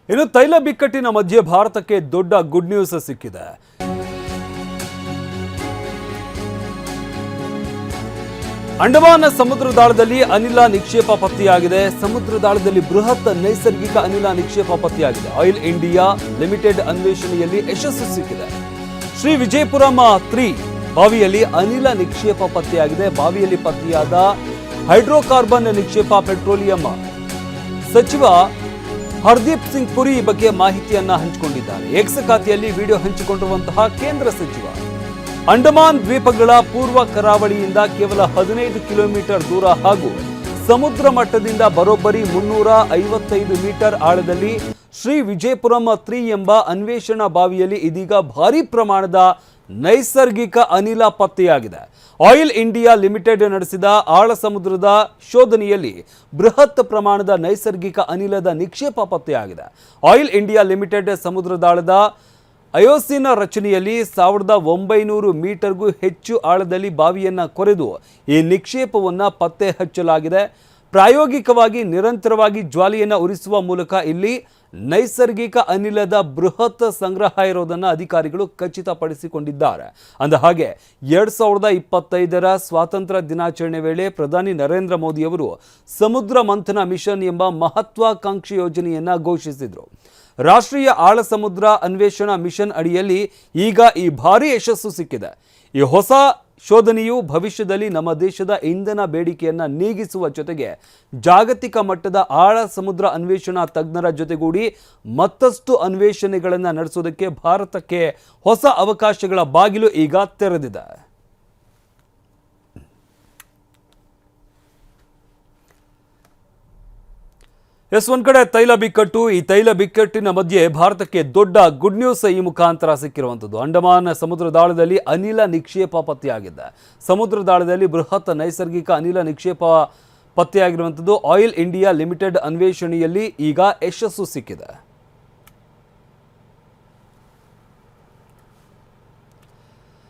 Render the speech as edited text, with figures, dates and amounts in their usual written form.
ಇನ್ನು ತೈಲ ಬಿಕ್ಕಟ್ಟಿನ ಮಧ್ಯೆ ಭಾರತಕ್ಕೆ ದೊಡ್ಡ ಗುಡ್ ನ್ಯೂಸ್ ಸಿಕ್ಕಿದೆ. ಅಂಡಮಾನ್ ಸಮುದ್ರದಾಳದಲ್ಲಿ ಅನಿಲ ನಿಕ್ಷೇಪ ಪತ್ತೆಯಾಗಿದೆ. ಸಮುದ್ರದಾಳದಲ್ಲಿ ಬೃಹತ್ ನೈಸರ್ಗಿಕ ಅನಿಲ ನಿಕ್ಷೇಪ ಪತ್ತೆಯಾಗಿದೆ. ಆಯಿಲ್ ಇಂಡಿಯಾ ಲಿಮಿಟೆಡ್ ಅನ್ವೇಷಣೆಯಲ್ಲಿ ಯಶಸ್ಸು ಸಿಕ್ಕಿದೆ. ಶ್ರೀ ವಿಜಯಪುರಂ 3 ಬಾವಿಯಲ್ಲಿ ಅನಿಲ ನಿಕ್ಷೇಪ ಪತ್ತೆಯಾಗಿದೆ. ಬಾವಿಯಲ್ಲಿ ಪತ್ತೆಯಾದ ಹೈಡ್ರೋಕಾರ್ಬನ್ ನಿಕ್ಷೇಪ ಪೆಟ್ರೋಲಿಯಂ ಸಚಿವ ಹರ್ದೀಪ್ ಸಿಂಗ್ ಪುರಿ ಈ ಬಗ್ಗೆ ಮಾಹಿತಿಯನ್ನ ಹಂಚಿಕೊಂಡಿದ್ದಾರೆ. ಎಕ್ಸ್ ಖಾತೆಯಲ್ಲಿ ವಿಡಿಯೋ ಹಂಚಿಕೊಂಡಿರುವಂತಹ ಕೇಂದ್ರ ಸಚಿವ ಅಂಡಮಾನ್ ದ್ವೀಪಗಳ ಪೂರ್ವ ಕರಾವಳಿಯಿಂದ ಕೇವಲ 15 ಕಿಲೋಮೀಟರ್ ದೂರ ಹಾಗೂ ಸಮುದ್ರ ಮಟ್ಟದಿಂದ ಬರೋಬ್ಬರಿ 355 ಮೀಟರ್ ಆಳದಲ್ಲಿ ಶ್ರೀ ವಿಜಯಪುರಂ 3 ಎಂಬ ಅನ್ವೇಷಣಾ ಬಾವಿಯಲ್ಲಿ ಇದೀಗ ಭಾರೀ ಪ್ರಮಾಣದ ನೈಸರ್ಗಿಕ ಅನಿಲ ಪತ್ತೆಯಾಗಿದೆ. ಆಯಿಲ್ ಇಂಡಿಯಾ ಲಿಮಿಟೆಡ್ ನಡೆಸಿದ ಆಳ ಸಮುದ್ರದ ಶೋಧನೆಯಲ್ಲಿ ಬೃಹತ್ ಪ್ರಮಾಣದ ನೈಸರ್ಗಿಕ ಅನಿಲದ ನಿಕ್ಷೇಪ ಪತ್ತೆಯಾಗಿದೆ. ಆಯಿಲ್ ಇಂಡಿಯಾ ಲಿಮಿಟೆಡ್ ಸಮುದ್ರದಾಳದ ಅಯೋಸಿನ ರಚನೆಯಲ್ಲಿ 1900 ಮೀಟರ್ಗೂ ಹೆಚ್ಚು ಆಳದಲ್ಲಿ ಬಾವಿಯನ್ನು ಕೊರೆದು ಈ ನಿಕ್ಷೇಪವನ್ನು ಪತ್ತೆ ಹಚ್ಚಲಾಗಿದೆ. ಪ್ರಾಯೋಗಿಕವಾಗಿ ನಿರಂತರವಾಗಿ ಜ್ವಾಲೆಯನ್ನು ಉರಿಸುವ ಮೂಲಕ ಇಲ್ಲಿ ನೈಸರ್ಗಿಕ ಅನಿಲದ ಬೃಹತ್ ಸಂಗ್ರಹ ಇರೋದನ್ನು ಅಧಿಕಾರಿಗಳು ಖಚಿತಪಡಿಸಿಕೊಂಡಿದ್ದಾರೆ. ಅಂದ ಹಾಗೆ 2025ರ ಸ್ವಾತಂತ್ರ್ಯ ದಿನಾಚರಣೆ ವೇಳೆ ಪ್ರಧಾನಿ ನರೇಂದ್ರ ಮೋದಿ ಅವರು ಸಮುದ್ರ ಮಂಥನ ಮಿಷನ್ ಎಂಬ ಮಹತ್ವಾಕಾಂಕ್ಷಿ ಯೋಜನೆಯನ್ನು ಘೋಷಿಸಿದರು. ರಾಷ್ಟ್ರೀಯ ಆಳ ಸಮುದ್ರ ಅನ್ವೇಷಣಾ ಮಿಷನ್ ಅಡಿಯಲ್ಲಿ ಈಗ ಈ ಭಾರೀ ಯಶಸ್ಸು ಸಿಕ್ಕಿದೆ. ಈ ಹೊಸ ಶೋಧನೆಯು ಭವಿಷ್ಯದಲ್ಲಿ ನಮ್ಮ ದೇಶದ ಇಂಧನ ಬೇಡಿಕೆಯನ್ನು ನೀಗಿಸುವ ಜೊತೆಗೆ ಜಾಗತಿಕ ಮಟ್ಟದ ಆಳ ಸಮುದ್ರ ಅನ್ವೇಷಣಾ ತಜ್ಞರ ಜೊತೆಗೂಡಿ ಮತ್ತಷ್ಟು ಅನ್ವೇಷಣೆಗಳನ್ನು ನಡೆಸೋದಕ್ಕೆ ಭಾರತಕ್ಕೆ ಹೊಸ ಅವಕಾಶಗಳ ಬಾಗಿಲು ಈಗ ತೆರೆದಿದೆ. ಒಂದ್ ಕಡೆ ತೈಲ ಬಿಕ್ಕಟ್ಟು, ಈ ತೈಲ ಬಿಕ್ಕಟ್ಟಿನ ಮಧ್ಯೆ ಭಾರತಕ್ಕೆ ದೊಡ್ಡ ಗುಡ್ ನ್ಯೂಸ್ ಈ ಮುಖಾಂತರ ಸಿಕ್ಕಿರುವಂಥದ್ದು. ಅಂಡಮಾನ್ ಸಮುದ್ರದಾಳದಲ್ಲಿ ಅನಿಲ ನಿಕ್ಷೇಪ ಪತ್ತೆಯಾಗಿದೆ. ಸಮುದ್ರದಾಳದಲ್ಲಿ ಬೃಹತ್ ನೈಸರ್ಗಿಕ ಅನಿಲ ನಿಕ್ಷೇಪ ಪತ್ತೆಯಾಗಿರುವಂಥದ್ದು. ಆಯಿಲ್ ಇಂಡಿಯಾ ಲಿಮಿಟೆಡ್ ಅನ್ವೇಷಣೆಯಲ್ಲಿ ಈಗ ಯಶಸ್ಸು ಸಿಕ್ಕಿದೆ.